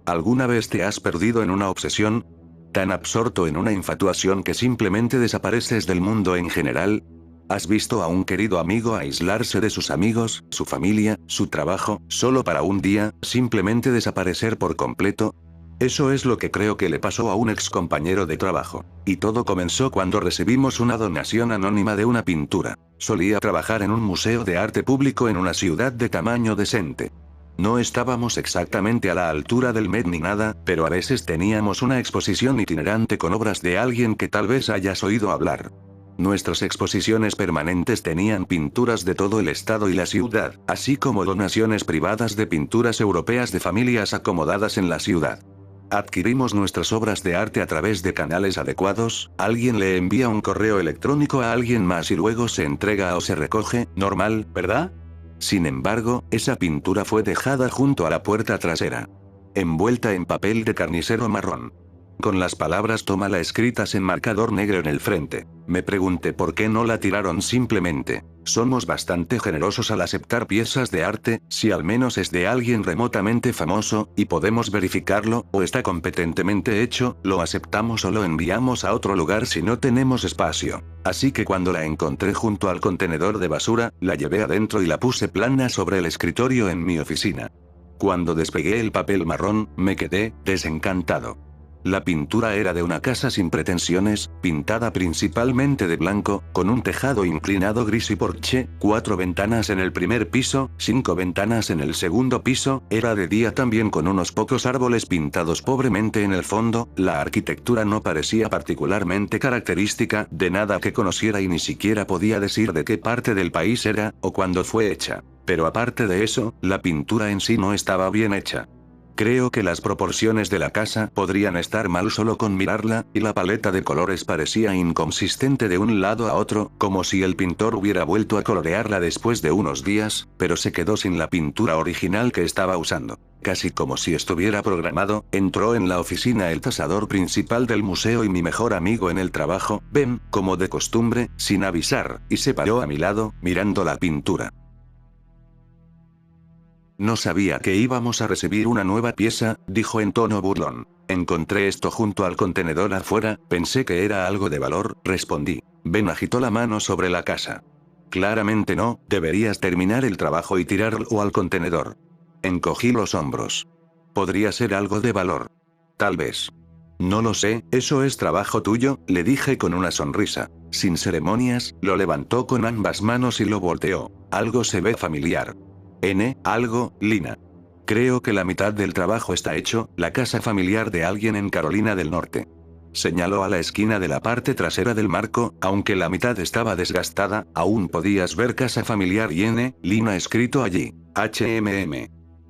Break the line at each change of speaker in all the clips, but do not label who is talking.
¿Alguna vez te has perdido en una obsesión? ¿Tan absorto en una infatuación que simplemente desapareces del mundo en general? ¿Has visto a un querido amigo aislarse de sus amigos, su familia, su trabajo, solo para un día, simplemente desaparecer por completo? Eso es lo que creo que le pasó a un ex compañero de trabajo. Y todo comenzó cuando recibimos una donación anónima de una pintura. Solía trabajar en un museo de arte público en una ciudad de tamaño decente. No estábamos exactamente a la altura del Met ni nada, pero a veces teníamos una exposición itinerante con obras de alguien que tal vez hayas oído hablar. Nuestras exposiciones permanentes tenían pinturas de todo el estado y la ciudad, así como donaciones privadas de pinturas europeas de familias acomodadas en la ciudad. Adquirimos nuestras obras de arte a través de canales adecuados, alguien le envía un correo electrónico a alguien más y luego se entrega o se recoge, normal, ¿verdad? Sin embargo, esa pintura fue dejada junto a la puerta trasera. Envuelta en papel de carnicero marrón. Con las palabras "tómala" escritas en marcador negro en el frente. Me pregunté por qué no la tiraron simplemente. Somos bastante generosos al aceptar piezas de arte, si al menos es de alguien remotamente famoso, y podemos verificarlo, o está competentemente hecho, lo aceptamos o lo enviamos a otro lugar si no tenemos espacio. Así que cuando la encontré junto al contenedor de basura, la llevé adentro y la puse plana sobre el escritorio en mi oficina. Cuando despegué el papel marrón, me quedé desencantado. La pintura era de una casa sin pretensiones, pintada principalmente de blanco, con un tejado inclinado gris y porche, 4 ventanas en el primer piso, 5 ventanas en el segundo piso, era de día también con unos pocos árboles pintados pobremente en el fondo, la arquitectura no parecía particularmente característica de nada que conociera y ni siquiera podía decir de qué parte del país era, o cuándo fue hecha. Pero aparte de eso, la pintura en sí no estaba bien hecha. Creo que las proporciones de la casa podrían estar mal solo con mirarla, y la paleta de colores parecía inconsistente de un lado a otro, como si el pintor hubiera vuelto a colorearla después de unos días, pero se quedó sin la pintura original que estaba usando. Casi como si estuviera programado, entró en la oficina el tasador principal del museo y mi mejor amigo en el trabajo, Ben, como de costumbre, sin avisar, y se paró a mi lado, mirando la pintura. No sabía que íbamos a recibir una nueva pieza, dijo en tono burlón. Encontré esto junto al contenedor afuera, pensé que era algo de valor, respondí. Ben agitó la mano sobre la casa. Claramente no, deberías terminar el trabajo y tirarlo al contenedor. Encogí los hombros. Podría ser algo de valor. Tal vez. No lo sé, ¿eso es trabajo tuyo?, le dije con una sonrisa. Sin ceremonias, lo levantó con ambas manos y lo volteó. Algo se ve familiar. Algo, Lina. Creo que la mitad del trabajo está hecho, la casa familiar de alguien en Carolina del Norte. Señaló a la esquina de la parte trasera del marco, aunque la mitad estaba desgastada, aún podías ver casa familiar y Lina escrito allí.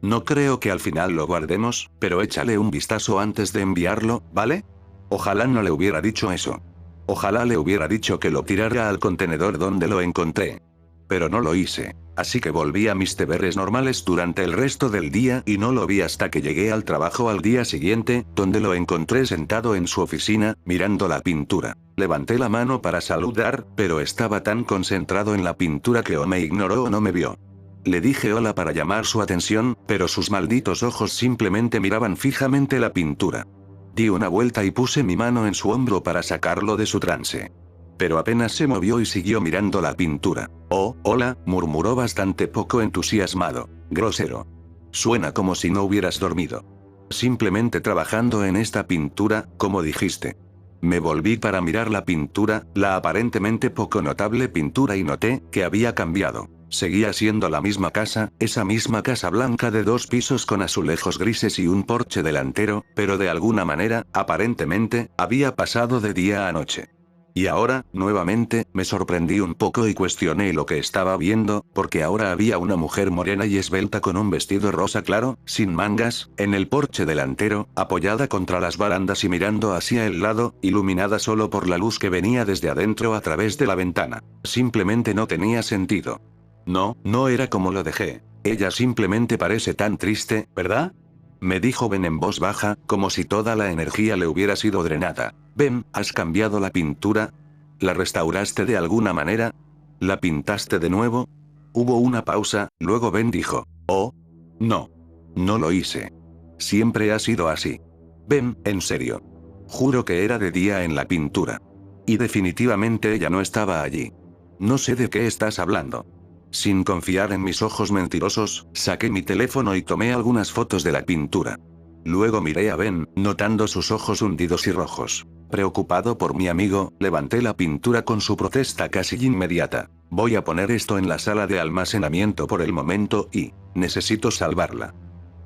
No creo que al final lo guardemos, pero échale un vistazo antes de enviarlo, ¿vale? Ojalá no le hubiera dicho eso. Ojalá le hubiera dicho que lo tirara al contenedor donde lo encontré. Pero no lo hice. Así que volví a mis deberes normales durante el resto del día y no lo vi hasta que llegué al trabajo al día siguiente, donde lo encontré sentado en su oficina, mirando la pintura. Levanté la mano para saludar, pero estaba tan concentrado en la pintura que o me ignoró o no me vio. Le dije hola para llamar su atención, pero sus malditos ojos simplemente miraban fijamente la pintura. Di una vuelta y puse mi mano en su hombro para sacarlo de su trance. Pero apenas se movió y siguió mirando la pintura. Oh, hola, murmuró bastante poco entusiasmado. Grosero. Suena como si no hubieras dormido. Simplemente trabajando en esta pintura, como dijiste. Me volví para mirar la pintura, la aparentemente poco notable pintura, y noté que había cambiado. Seguía siendo la misma casa, esa misma casa blanca de 2 pisos con azulejos grises y un porche delantero, pero de alguna manera, aparentemente, había pasado de día a noche. Y ahora, nuevamente, me sorprendí un poco y cuestioné lo que estaba viendo, porque ahora había una mujer morena y esbelta con un vestido rosa claro, sin mangas, en el porche delantero, apoyada contra las barandas y mirando hacia el lado, iluminada solo por la luz que venía desde adentro a través de la ventana. Simplemente no tenía sentido. No era como lo dejé. Ella simplemente parece tan triste, ¿verdad? Me dijo Ben en voz baja, como si toda la energía le hubiera sido drenada. Ben, ¿has cambiado la pintura? ¿La restauraste de alguna manera? ¿La pintaste de nuevo? Hubo una pausa, luego Ben dijo, oh, no. No lo hice. Siempre ha sido así. Ben, en serio. Juro que era de día en la pintura. Y definitivamente ella no estaba allí. No sé de qué estás hablando. Sin confiar en mis ojos mentirosos, saqué mi teléfono y tomé algunas fotos de la pintura. Luego miré a Ben, notando sus ojos hundidos y rojos. Preocupado por mi amigo, levanté la pintura con su protesta casi inmediata. Voy a poner esto en la sala de almacenamiento por el momento y necesito salvarla.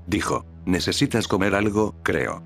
Dijo, necesitas comer algo, creo.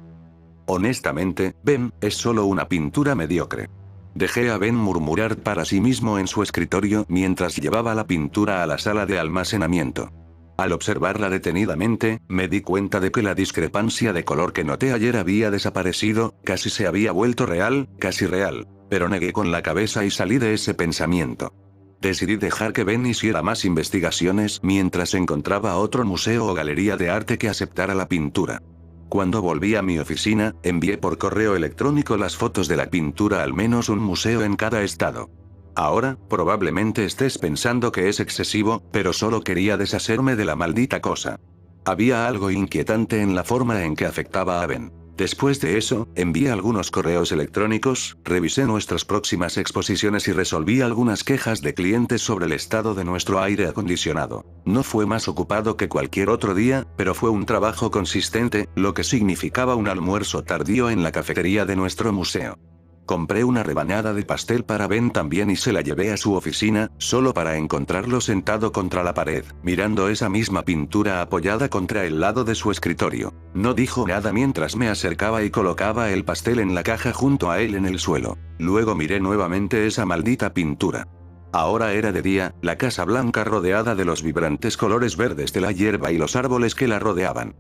Honestamente, Ben, es solo una pintura mediocre. Dejé a Ben murmurar para sí mismo en su escritorio mientras llevaba la pintura a la sala de almacenamiento. Al observarla detenidamente, me di cuenta de que la discrepancia de color que noté ayer había desaparecido, casi se había vuelto real, casi real, pero negué con la cabeza y salí de ese pensamiento. Decidí dejar que Ben hiciera más investigaciones mientras encontraba otro museo o galería de arte que aceptara la pintura. Cuando volví a mi oficina, envié por correo electrónico las fotos de la pintura a al menos un museo en cada estado. Ahora, probablemente estés pensando que es excesivo, pero solo quería deshacerme de la maldita cosa. Había algo inquietante en la forma en que afectaba a Ben. Después de eso, envié algunos correos electrónicos, revisé nuestras próximas exposiciones y resolví algunas quejas de clientes sobre el estado de nuestro aire acondicionado. No fue más ocupado que cualquier otro día, pero fue un trabajo consistente, lo que significaba un almuerzo tardío en la cafetería de nuestro museo. Compré una rebanada de pastel para Ben también y se la llevé a su oficina, solo para encontrarlo sentado contra la pared, mirando esa misma pintura apoyada contra el lado de su escritorio. No dijo nada mientras me acercaba y colocaba el pastel en la caja junto a él en el suelo. Luego miré nuevamente esa maldita pintura. Ahora era de día, la Casa Blanca rodeada de los vibrantes colores verdes de la hierba y los árboles que la rodeaban.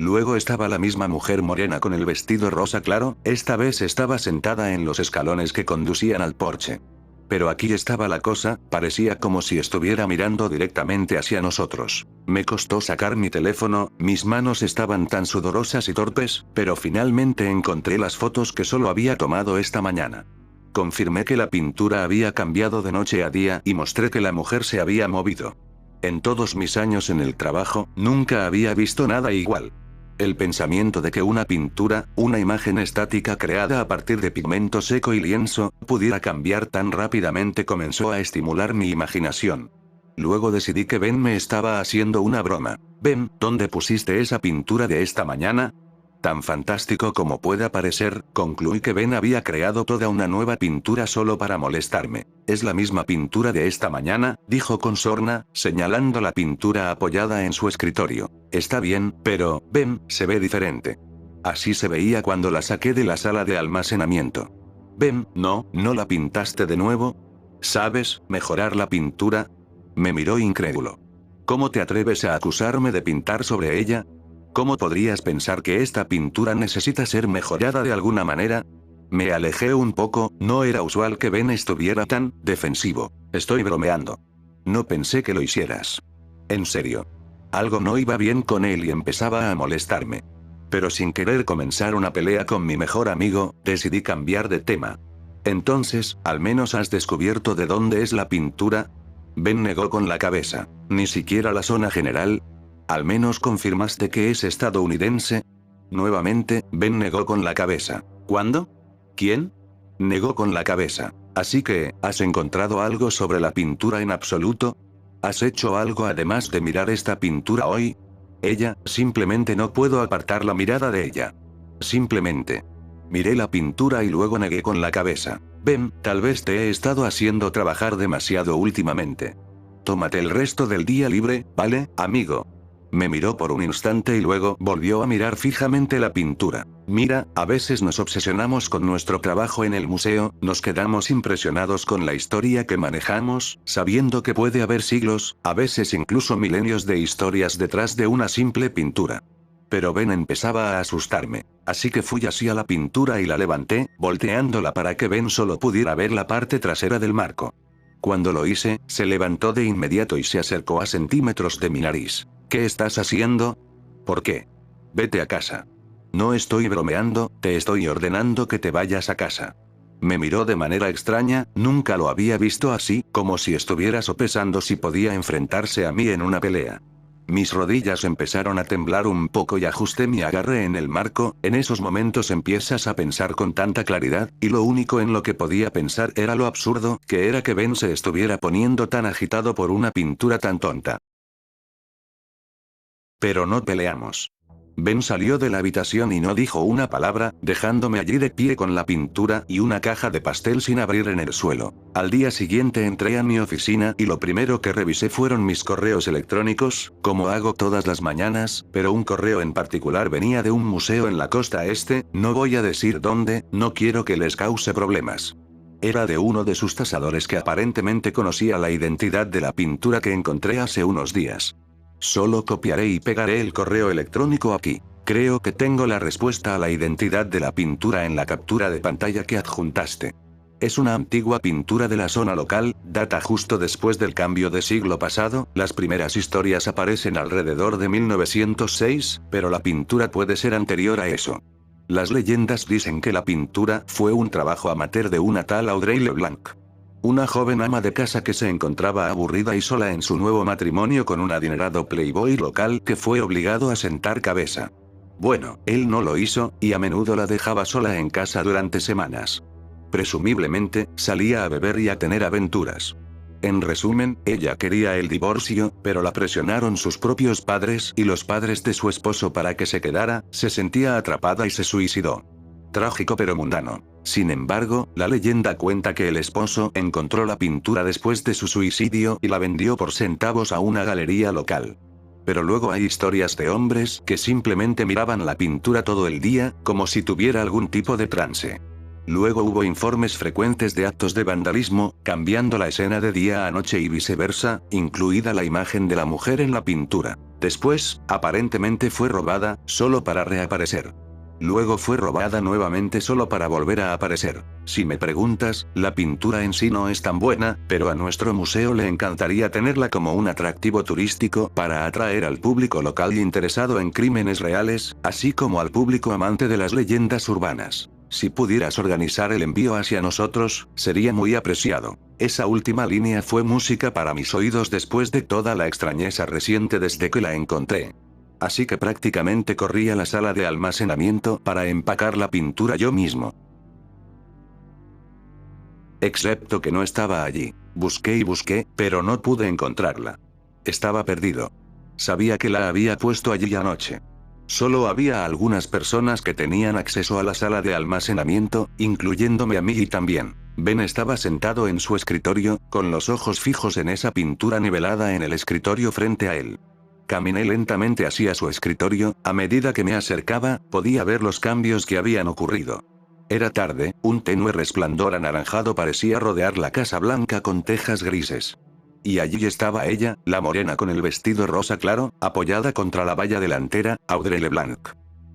Luego estaba la misma mujer morena con el vestido rosa claro, esta vez estaba sentada en los escalones que conducían al porche. Pero aquí estaba la cosa, parecía como si estuviera mirando directamente hacia nosotros. Me costó sacar mi teléfono, mis manos estaban tan sudorosas y torpes, pero finalmente encontré las fotos que solo había tomado esta mañana. Confirmé que la pintura había cambiado de noche a día y mostré que la mujer se había movido. En todos mis años en el trabajo, nunca había visto nada igual. El pensamiento de que una pintura, una imagen estática creada a partir de pigmento seco y lienzo, pudiera cambiar tan rápidamente comenzó a estimular mi imaginación. Luego decidí que Ben me estaba haciendo una broma. Ben, ¿dónde pusiste esa pintura de esta mañana? Tan fantástico como pueda parecer, concluí que Ben había creado toda una nueva pintura solo para molestarme. Es la misma pintura de esta mañana, dijo con sorna, señalando la pintura apoyada en su escritorio. Está bien, pero, Ben, se ve diferente. Así se veía cuando la saqué de la sala de almacenamiento. Ben, ¿no la pintaste de nuevo? ¿Sabes, mejorar la pintura? Me miró incrédulo. ¿Cómo te atreves a acusarme de pintar sobre ella? ¿Cómo podrías pensar que esta pintura necesita ser mejorada de alguna manera? Me alejé un poco, no era usual que Ben estuviera tan defensivo. Estoy bromeando. No pensé que lo hicieras. En serio. Algo no iba bien con él y empezaba a molestarme. Pero sin querer comenzar una pelea con mi mejor amigo, decidí cambiar de tema. Entonces, ¿al menos has descubierto de dónde es la pintura? Ben negó con la cabeza. ¿Ni siquiera la zona general? ¿Al menos confirmaste que es estadounidense? Nuevamente, Ben negó con la cabeza. ¿Cuándo? ¿Quién? Negó con la cabeza. Así que, ¿has encontrado algo sobre la pintura en absoluto? ¿Has hecho algo además de mirar esta pintura hoy? Ella, simplemente no puedo apartar la mirada de ella. Simplemente. Miré la pintura y luego negué con la cabeza. Ben, tal vez te he estado haciendo trabajar demasiado últimamente. Tómate el resto del día libre, ¿vale, amigo? Me miró por un instante y luego volvió a mirar fijamente la pintura. Mira, a veces nos obsesionamos con nuestro trabajo en el museo, nos quedamos impresionados con la historia que manejamos, sabiendo que puede haber siglos, a veces incluso milenios de historias detrás de una simple pintura. Pero Ben empezaba a asustarme, así que fui hacia la pintura y la levanté, volteándola para que Ben solo pudiera ver la parte trasera del marco. Cuando lo hice, se levantó de inmediato y se acercó a centímetros de mi nariz. ¿Qué estás haciendo? ¿Por qué? Vete a casa. No estoy bromeando, te estoy ordenando que te vayas a casa. Me miró de manera extraña, nunca lo había visto así, como si estuviera sopesando si podía enfrentarse a mí en una pelea. Mis rodillas empezaron a temblar un poco y ajusté mi agarre en el marco. En esos momentos empiezas a pensar con tanta claridad, y lo único en lo que podía pensar era lo absurdo que era que Ben se estuviera poniendo tan agitado por una pintura tan tonta. Pero no peleamos. Ben salió de la habitación y no dijo una palabra, dejándome allí de pie con la pintura y una caja de pastel sin abrir en el suelo. Al día siguiente entré a mi oficina y lo primero que revisé fueron mis correos electrónicos, como hago todas las mañanas, pero un correo en particular venía de un museo en la costa este, no voy a decir dónde, no quiero que les cause problemas. Era de uno de sus tasadores que aparentemente conocía la identidad de la pintura que encontré hace unos días. Solo copiaré y pegaré el correo electrónico aquí. Creo que tengo la respuesta a la identidad de la pintura en la captura de pantalla que adjuntaste. Es una antigua pintura de la zona local, data justo después del cambio de siglo pasado, las primeras historias aparecen alrededor de 1906, pero la pintura puede ser anterior a eso. Las leyendas dicen que la pintura fue un trabajo amateur de una tal Audrey LeBlanc. Una joven ama de casa que se encontraba aburrida y sola en su nuevo matrimonio con un adinerado playboy local que fue obligado a sentar cabeza. Bueno, él no lo hizo, y a menudo la dejaba sola en casa durante semanas. Presumiblemente, salía a beber y a tener aventuras. En resumen, ella quería el divorcio, pero la presionaron sus propios padres y los padres de su esposo para que se quedara, se sentía atrapada y se suicidó. Trágico pero mundano. Sin embargo, la leyenda cuenta que el esposo encontró la pintura después de su suicidio y la vendió por centavos a una galería local. Pero luego hay historias de hombres que simplemente miraban la pintura todo el día, como si tuviera algún tipo de trance. Luego hubo informes frecuentes de actos de vandalismo, cambiando la escena de día a noche y viceversa, incluida la imagen de la mujer en la pintura. Después, aparentemente fue robada, solo para reaparecer. Luego fue robada nuevamente solo para volver a aparecer. Si me preguntas, la pintura en sí no es tan buena, pero a nuestro museo le encantaría tenerla como un atractivo turístico para atraer al público local interesado en crímenes reales, así como al público amante de las leyendas urbanas. Si pudieras organizar el envío hacia nosotros, sería muy apreciado. Esa última línea fue música para mis oídos después de toda la extrañeza reciente desde que la encontré. Así que prácticamente corrí a la sala de almacenamiento para empacar la pintura yo mismo. Excepto que no estaba allí. Busqué y busqué, pero no pude encontrarla. Estaba perdido. Sabía que la había puesto allí anoche. Solo había algunas personas que tenían acceso a la sala de almacenamiento, incluyéndome a mí y también. Ben estaba sentado en su escritorio, con los ojos fijos en esa pintura nivelada en el escritorio frente a él. Caminé lentamente hacia su escritorio, a medida que me acercaba, podía ver los cambios que habían ocurrido. Era tarde, un tenue resplandor anaranjado parecía rodear la Casa Blanca con tejas grises. Y allí estaba ella, la morena con el vestido rosa claro, apoyada contra la valla delantera, Audrey LeBlanc.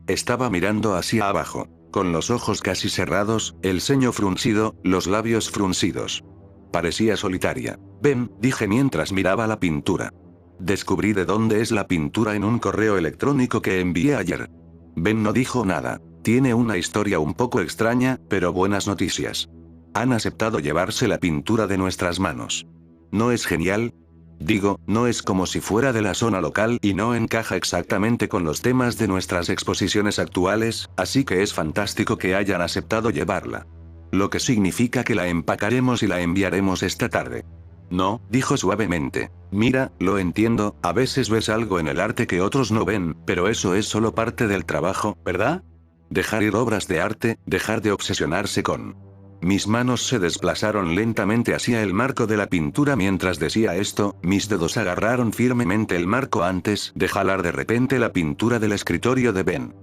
Estaba mirando hacia abajo, con los ojos casi cerrados, el ceño fruncido, los labios fruncidos. Parecía solitaria. «Ben», dije mientras miraba la pintura. Descubrí de dónde es la pintura en un correo electrónico que envié ayer. Ben no dijo nada. Tiene una historia un poco extraña, pero buenas noticias. Han aceptado llevarse la pintura de nuestras manos. ¿No es genial? Digo, no es como si fuera de la zona local y no encaja exactamente con los temas de nuestras exposiciones actuales, así que es fantástico que hayan aceptado llevarla. Lo que significa que la empacaremos y la enviaremos esta tarde. No, dijo suavemente. Mira, lo entiendo, a veces ves algo en el arte que otros no ven, pero eso es solo parte del trabajo, ¿verdad? Dejar ir obras de arte, dejar de obsesionarse con... Mis manos se desplazaron lentamente hacia el marco de la pintura mientras decía esto, mis dedos agarraron firmemente el marco antes de jalar de repente la pintura del escritorio de Ben.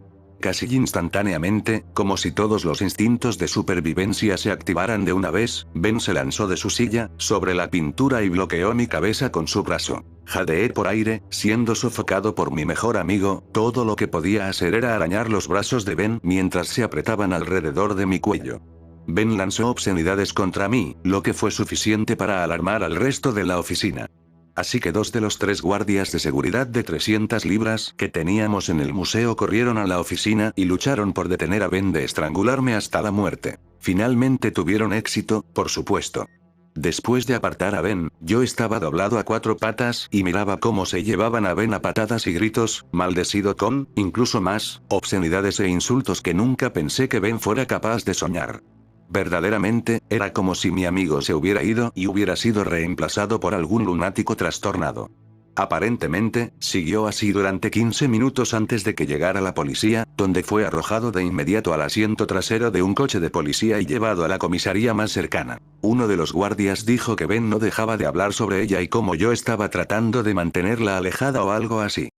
Casi instantáneamente, como si todos los instintos de supervivencia se activaran de una vez, Ben se lanzó de su silla, sobre la pintura y bloqueó mi cabeza con su brazo. Jadeé por aire, siendo sofocado por mi mejor amigo, todo lo que podía hacer era arañar los brazos de Ben mientras se apretaban alrededor de mi cuello. Ben lanzó obscenidades contra mí, lo que fue suficiente para alarmar al resto de la oficina. Así que 2 de los 3 guardias de seguridad de 300 libras que teníamos en el museo corrieron a la oficina y lucharon por detener a Ben de estrangularme hasta la muerte. Finalmente tuvieron éxito, por supuesto. Después de apartar a Ben, yo estaba doblado a 4 patas y miraba cómo se llevaban a Ben a patadas y gritos, maldecido con, incluso más, obscenidades e insultos que nunca pensé que Ben fuera capaz de soñar. Verdaderamente, era como si mi amigo se hubiera ido y hubiera sido reemplazado por algún lunático trastornado. Aparentemente, siguió así durante 15 minutos antes de que llegara la policía, donde fue arrojado de inmediato al asiento trasero de un coche de policía y llevado a la comisaría más cercana. Uno de los guardias dijo que Ben no dejaba de hablar sobre ella y cómo yo estaba tratando de mantenerla alejada o algo así.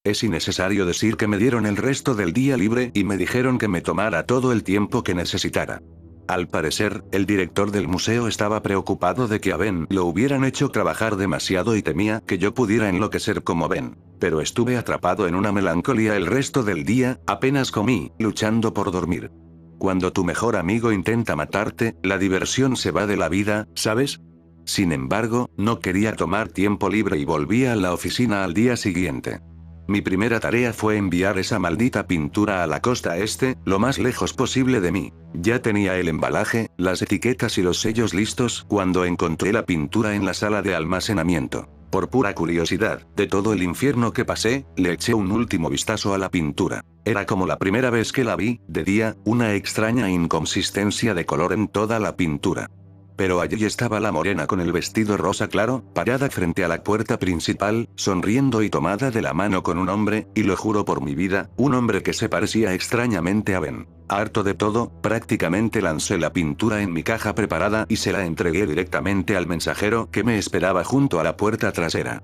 Es innecesario decir que me dieron el resto del día libre y me dijeron que me tomara todo el tiempo que necesitara. Al parecer, el director del museo estaba preocupado de que a Ben lo hubieran hecho trabajar demasiado y temía que yo pudiera enloquecer como Ben. Pero estuve atrapado en una melancolía el resto del día, apenas comí, luchando por dormir. Cuando tu mejor amigo intenta matarte, la diversión se va de la vida, ¿sabes? Sin embargo, no quería tomar tiempo libre y volví a la oficina al día siguiente. Mi primera tarea fue enviar esa maldita pintura a la costa este, lo más lejos posible de mí. Ya tenía el embalaje, las etiquetas y los sellos listos cuando encontré la pintura en la sala de almacenamiento. Por pura curiosidad, de todo el infierno que pasé, le eché un último vistazo a la pintura. Era como la primera vez que la vi, de día, una extraña inconsistencia de color en toda la pintura. Pero allí estaba la morena con el vestido rosa claro, parada frente a la puerta principal, sonriendo y tomada de la mano con un hombre, y lo juro por mi vida, un hombre que se parecía extrañamente a Ben. Harto de todo, prácticamente lancé la pintura en mi caja preparada y se la entregué directamente al mensajero que me esperaba junto a la puerta trasera.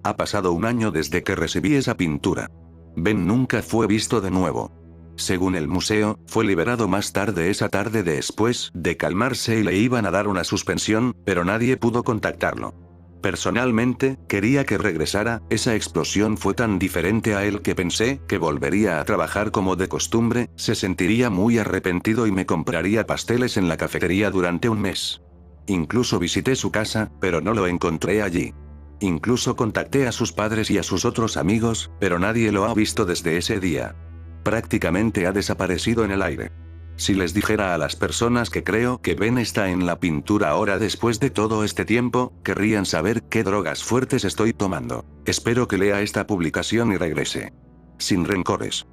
Ha pasado un año desde que recibí esa pintura. Ben nunca fue visto de nuevo. Según el museo, fue liberado más tarde esa tarde después de calmarse y le iban a dar una suspensión, pero nadie pudo contactarlo. Personalmente, quería que regresara, esa explosión fue tan diferente a él que pensé que volvería a trabajar como de costumbre, se sentiría muy arrepentido y me compraría pasteles en la cafetería durante un mes. Incluso visité su casa, pero no lo encontré allí. Incluso contacté a sus padres y a sus otros amigos, pero nadie lo ha visto desde ese día. Prácticamente ha desaparecido en el aire. Si les dijera a las personas que creo que Ben está en la pintura ahora después de todo este tiempo, querrían saber qué drogas fuertes estoy tomando. Espero que lea esta publicación y regrese. Sin rencores.